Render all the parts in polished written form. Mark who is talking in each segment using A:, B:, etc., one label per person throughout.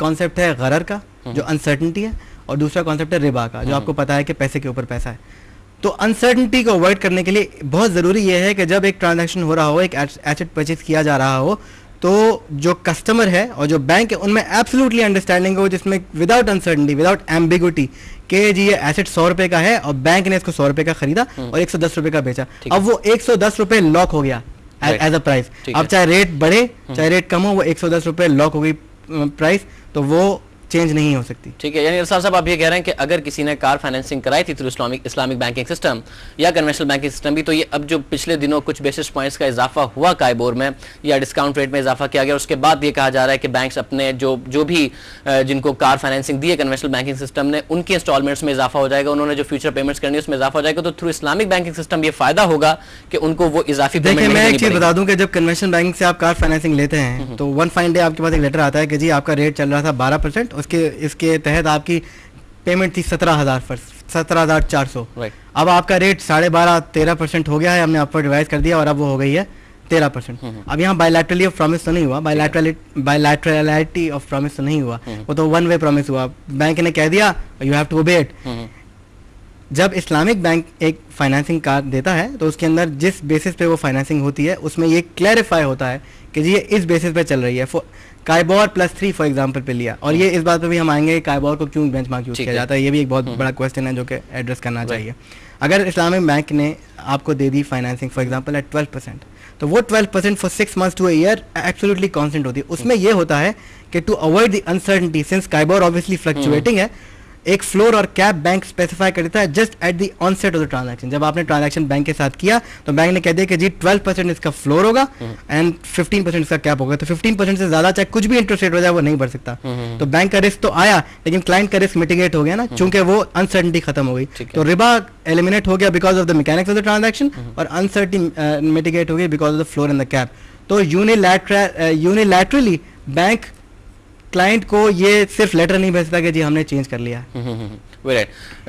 A: Concept है गरर का, जो अनसर्टनिटी है, और दूसरा कॉन्सेप्ट है रिबा का, जो आपको पता है कि पैसे के ऊपर पैसा है। तो अनसर्टनिटी को अवॉइड करने के लिए बहुत ज़रूरी यह है कि जब एक ट्रांजैक्शन हो रहा हो, एक एसेट परचेज किया जा रहा हो, तो जो कस्टमर है और जो बैंक है उनमें एब्सोल्युटली अंडरस्टैंडिंग हो, जिसमें विदाउट अनसर्टनिटी, विदाउट एम्बिग्विटी कि जी ये एसेट 100 रुपये का है और बैंक ने इसको 100 रुपये का खरीदा और 110 रुपये का बेचा। अब वो 110 रुपये लॉक हो गया एज अ प्राइस। अब चाहे रेट बढ़े चाहे रेट कम हो, वो 110 रुपये लॉक हो गई प्राइस, तो वो चेंज नहीं हो सकती।
B: ठीक है, यानी इरशाद साहब आप ये कह रहे हैं कि अगर किसी ने कार फाइनेंसिंग कराई थी थ्रू इस्लामिक बैंकिंग सिस्टम या कन्वेंशनल बैंकिंग सिस्टम भी, तो ये अब जो पिछले दिनों कुछ बेसिस पॉइंट्स का इजाफा हुआ काइबोर में या डिस्काउंट रेट में इजाफा किया गया, उसके बाद ये कहा जा रहा है कि बैंक्स अपने जो भी जिनको कार फाइनेंसिंग दी है कन्वेंशनल बैंकिंग सिस्टम ने, उनकी इंस्टॉलमेंट्स में इजाफा हो जाएगा, उन्होंने जो फ्यूचर पेमेंट्स करनी है उसमें इजाफा हो जाएगा। तो थ्रू इस्लामिक बैंकिंग सिस्टम ये फायदा होगा कि उनको वो इजाफी पेमेंट।
A: देखिए मैं एक चीज़ बता दूं कि जब कन्वेंशनल बैंकिंग से आप कार फाइनेंसिंग लेते हैं तो वन फाइन डे आपके पास एक लेटर आता है कि जी आपका रेट चल रहा था 12%, इसके तहत आपकी पेमेंट थी 17,400। अब आपका रेट 12.5-13% हो गया है, हमने अपर रिवाइज कर दिया और अब वो हो गई है 13%। अब यहाँ बायलैटरली ऑफ प्रॉमिस तो नहीं हुआ, बायलैटरलिटी ऑफ प्रॉमिस तो नहीं हुआ, वो तो वन वे प्रॉमिस हुआ। बैंक ने कह दिया you have to obey it. जब इस्लामिक बैंक एक फाइनेंसिंग कार्ड देता है तो उसके अंदर जिस बेसिस पे वो फाइनेंसिंग होती है उसमें ये क्लैरिफाई होता है कि जी ये इस बेसिस पे चल रही है। काइबोर +3 फॉर एग्जांपल पे लिया, और ये इस बात पे भी हम आएंगे काइबोर को क्यों बेंचमार्क यूज किया जाता है, ये भी एक बहुत बड़ा क्वेश्चन है जो कि एड्रेस करना चाहिए। अगर इस्लामिक बैंक ने आपको दे दी फाइनेंसिंग फॉर एग्जांपल एट 12%, तो वो 12% for 6 months to a year absolutely constant होती है। उसमें ये होता है कि to avoid the uncertainty, since KIBOR obviously fluctuating है, एक फ्लोर और कैप बैंक स्पेसिफाई कर देता है just at the onset of the transaction. जब आपने ट्रांजैक्शन बैंक के साथ किया तो बैंक ने कह दिया कि जी 12% इसका फ्लोर होगा एंड 15% इसका कैप होगा। तो 15% से ज्यादा चाहे कुछ भी इंटरेस्ट रेट हो जाए वो नहीं बढ़ सकता। तो बैंक का रिस्क तो आया लेकिन क्लाइंट का रिस्क मिटिगेट हो गया ना, चूंकि वो अनसर्टेनिटी खत्म हो गई। तो रिबा एलिमिनेट हो गया because of the mechanics of the transaction, और अनसर्टेनिटी मिटिगेट हो गई because of the floor and the cap. तो यूनिलैटरली बैंक क्लाइंट को ये सिर्फ लेटर नहीं भेजता कि जी हमने चेंज कर लिया है।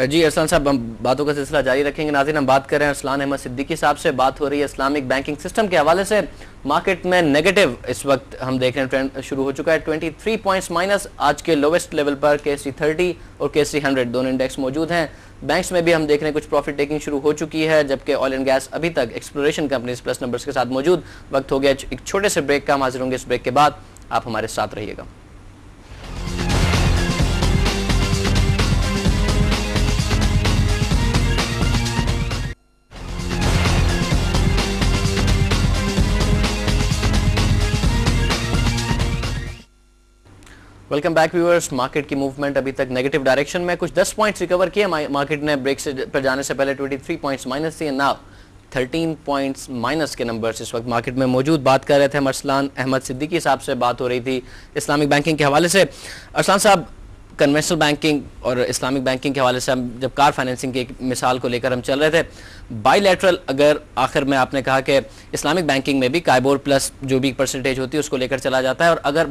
B: जी अरसलान साहब, हम बातों का सिलसिला जारी रखेंगे। नाज़रीन, हम बात कर रहे हैं अरसलान अहमद सिद्दीकी साहब से, बात हो रही है इस्लामिक बैंकिंग सिस्टम के हवाले से। मार्केट में नेगेटिव इस वक्त हम देख रहे हैं, ट्रेंड शुरू हो चुका है 23 पॉइंट्स माइनस। आज के लोवेस्ट लेवल पर KSE 30 और KSE 100 दोनों इंडेक्स मौजूद हैं। बैंक्स में भी हम देख रहे हैं कुछ प्रॉफिट टेकिंग शुरू हो चुकी है, जबकि ऑयल एंड गैस अभी तक एक्सप्लोरेशन कंपनीज प्लस नंबर्स के साथ मौजूद। वक्त हो गया एक छोटे से ब्रेक का, हम हाजिर होंगे इस ब्रेक के बाद, आप हमारे साथ रहिएगा। Welcome back viewers. मार्केट की मूवमेंट अभी तक नेगेटिव डायरेक्शन में, कुछ 10 पॉइंट्स रिकवर किए मार्केट ने। ब्रेक से पर जाने से पहले 23 पॉइंट्स माइनस थी, नाउ 13 पॉइंट्स माइनस के नंबर्स इस वक्त मार्केट में मौजूद। बात कर रहे थे हम अरसलान अहमद सिद्दीकी साहब से, बात हो रही थी इस्लामिक बैंकिंग के हवाले से। अरसलान साहब, कन्वेंशनल बैंकिंग और इस्लामिक बैंकिंग के हवाले से हम जब कार फाइनेंसिंग की एक मिसाल को लेकर हम चल रहे थे, बायलैटरल, अगर आखिर में आपने कहा कि इस्लामिक बैंकिंग में भी काइबोर प्लस जो भी परसेंटेज होती है उसको लेकर चला जाता है, और अगर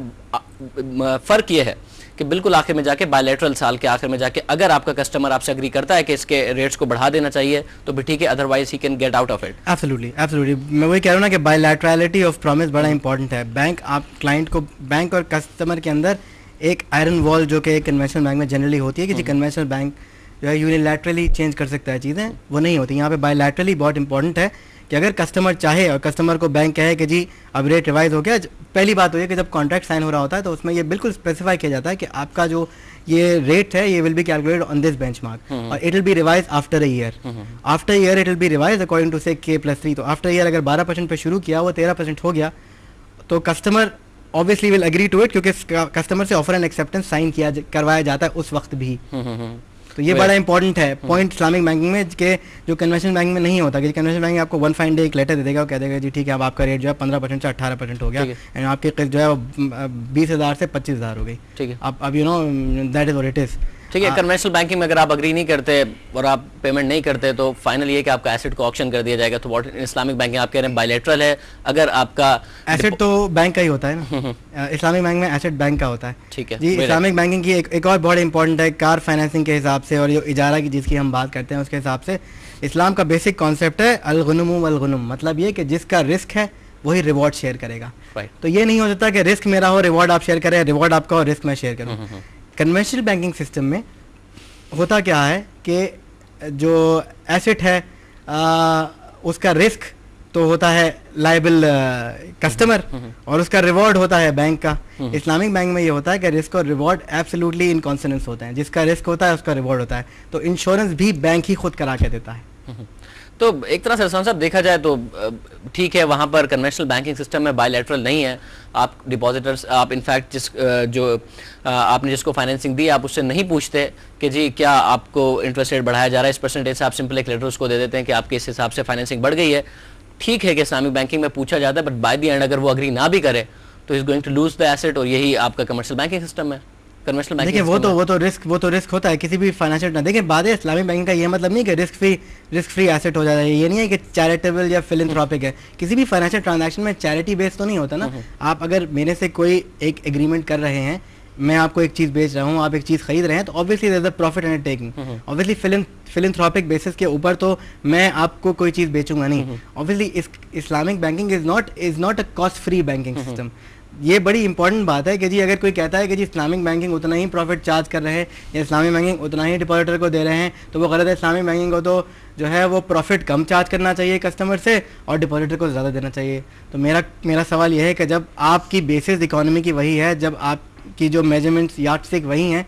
B: फ़र्क ये है कि बिल्कुल आखिर में जाके बायलैटरल साल के आखिर में जाके अगर आपका कस्टमर आपसे एग्री करता है कि इसके रेट्स को बढ़ा देना चाहिए तो भी ठीक है, otherwise he can get out of it.
A: Absolutely मैं वही कह रहा हूँ ना कि बायलैटरलिटी ऑफ प्रॉमिस बड़ा इंपॉर्टेंट है। बैंक आप क्लाइंट को, बैंक और कस्टमर के अंदर एक आयरन वॉल जो कि कन्वेंशनल बैंक में जनरली होती है कि जी कन्वेंशनल बैंक जो है यूनिलैटरली चेंज कर सकता है चीज़ें, वो नहीं होती। यहाँ पे बायलैटरली बहुत इंपॉर्टेंट है कि अगर कस्टमर चाहे और कस्टमर को बैंक कहे कि जी अब रेट रिवाइज हो गया, पहली बात हो है कि जब कॉन्ट्रैक्ट साइन हो रहा होता है तो उसमें ये बिल्कुल स्पेसिफाई किया जाता है कि आपका जो ये रेट है ये will be calculated on this benchmark और it will be revise after a year. After year it will be revise according to say K+3। तो आफ्टर ईयर अगर 12% पे शुरू किया वो 13% हो गया तो customer obviously will agree to it, क्योंकि कस्टमर से ऑफर एंड एक्सेप्टेंस साइन करवाया जाता है उस वक्त भी। तो ये बड़ा इंपॉर्टेंट है पॉइंट इस्लामिक बैंकिंग में, कि जो कन्वेंशनल बैंकिंग में नहीं होता। कि कन्वेंशनल बैंक आपको वन फाइन डे एक लेटर दे देगा, वो कह देगा जी ठीक है अब आपका रेट जो है 15% से 18% हो गया एंड आपकी किस्त जो है 20,000 से 25,000 हो गई। ठीक है, अब you know that is what it is.
B: ठीक है, कन्वेंशनल बैंकिंग में अगर आप अग्री नहीं करते और आप पेमेंट नहीं करते तो फाइनल ये कि आपका एसेट को ऑक्शन कर दिया जाएगा। तो व्हाट इस्लामिक बैंकिंग आप कह रहे हैं बायलैटरल है, अगर आपका
A: एसेट तो बैंक का ही होता है ना, इस्लामिक बैंक में एसेट बैंक का होता है। ठीक है जी। इस्लामिक बैंकिंग की एक और बहुत इंपॉर्टेंट है कार फाइनेंसिंग के हिसाब से और जो इजारा की जिसकी हम बात करते हैं उसके हिसाब से इस्लाम का बेसिक कॉन्सेप्ट है अल-गुनुम वल-गुनुम। मतलब ये कि जिसका रिस्क है वही रिवॉर्ड शेयर करेगा।
B: Right.
A: तो ये नहीं हो सकता कि रिस्क मेरा हो, रिवॉर्ड आप शेयर करें, रिवॉर्ड आपका हो, रिस्क मैं शेयर करूँ। कन्वेंशनल बैंकिंग सिस्टम में होता क्या है कि जो एसेट है उसका रिस्क तो होता है लायबल कस्टमर और उसका रिवॉर्ड होता है बैंक का। इस्लामिक बैंक में ये होता है कि रिस्क और रिवॉर्ड एब्सोल्युटली इन कॉन्सोनेंस होते हैं, जिसका रिस्क होता है उसका रिवॉर्ड होता है। तो इंश्योरेंस भी बैंक ही खुद करा के देता है।
B: तो एक तरह से रसान साहब देखा जाए तो ठीक है, वहाँ पर कन्वेंशनल बैंकिंग सिस्टम में बायलैटरल नहीं है। आप डिपॉजिटर्स, आप इनफैक्ट आपने जिसको फाइनेंसिंग दी आप उससे नहीं पूछते कि जी क्या आपको इंटरेस्ट रेट बढ़ाया जा रहा है इस परसेंटेज से, आप सिंपल एक लेटर उसको दे देते हैं कि आपके इस हिसाब से फाइनेंसिंग बढ़ गई है। ठीक है कि इस्लामिक बैंकिंग में पूछा जाता है, बट बाय द एंड अगर वो अग्री ना भी करे तो is going to lose the asset, और यही आपका कमर्शियल बैंकिंग सिस्टम है। कन्वेंशनल बैंकिंग
A: देखिए वो तो रिस्क होता है किसी भी फाइनेंशियल। देखिए बात है इस्लामिक बैंकिंग का ये मतलब नहीं कि रिस्क फ्री एसेट हो जाता है। ये नहीं है कि चैरिटेबल या फिलैंथ्रोपिक है। किसी भी फाइनेंशियल ट्रांजैक्शन में चैरिटी बेस्ड तो नहीं होता ना। आप अगर मेरे से कोई एक एग्रीमेंट कर रहे हैं, मैं आपको एक चीज़ बेच रहा हूँ, आप एक चीज़ खरीद रहे हैं, तो obviously there is a profit undertaking. Obviously philanthropic basis के ऊपर तो मैं आपको कोई चीज़ बेचूंगा नहीं। Obviously Islamic banking is not a cost free banking system. ये बड़ी इंपॉर्टेंट बात है कि जी अगर कोई कहता है कि जी इस्लामिक बैंकिंग उतना ही प्रॉफिट चार्ज कर रहे हैं या इस्लामिक बैंकिंग उतना ही डिपॉजिटर को दे रहे हैं, तो वो गलत है। इस्लामिक बैंकिंग को तो जो है वो प्रॉफिट कम चार्ज करना चाहिए कस्टमर से और डिपॉजिटर को ज़्यादा देना चाहिए। तो मेरा सवाल यह है कि जब आपकी बेसिस इकोनॉमी की वही है, जब आपकी जो मेजरमेंट्स यार्डस्टिक वही हैं,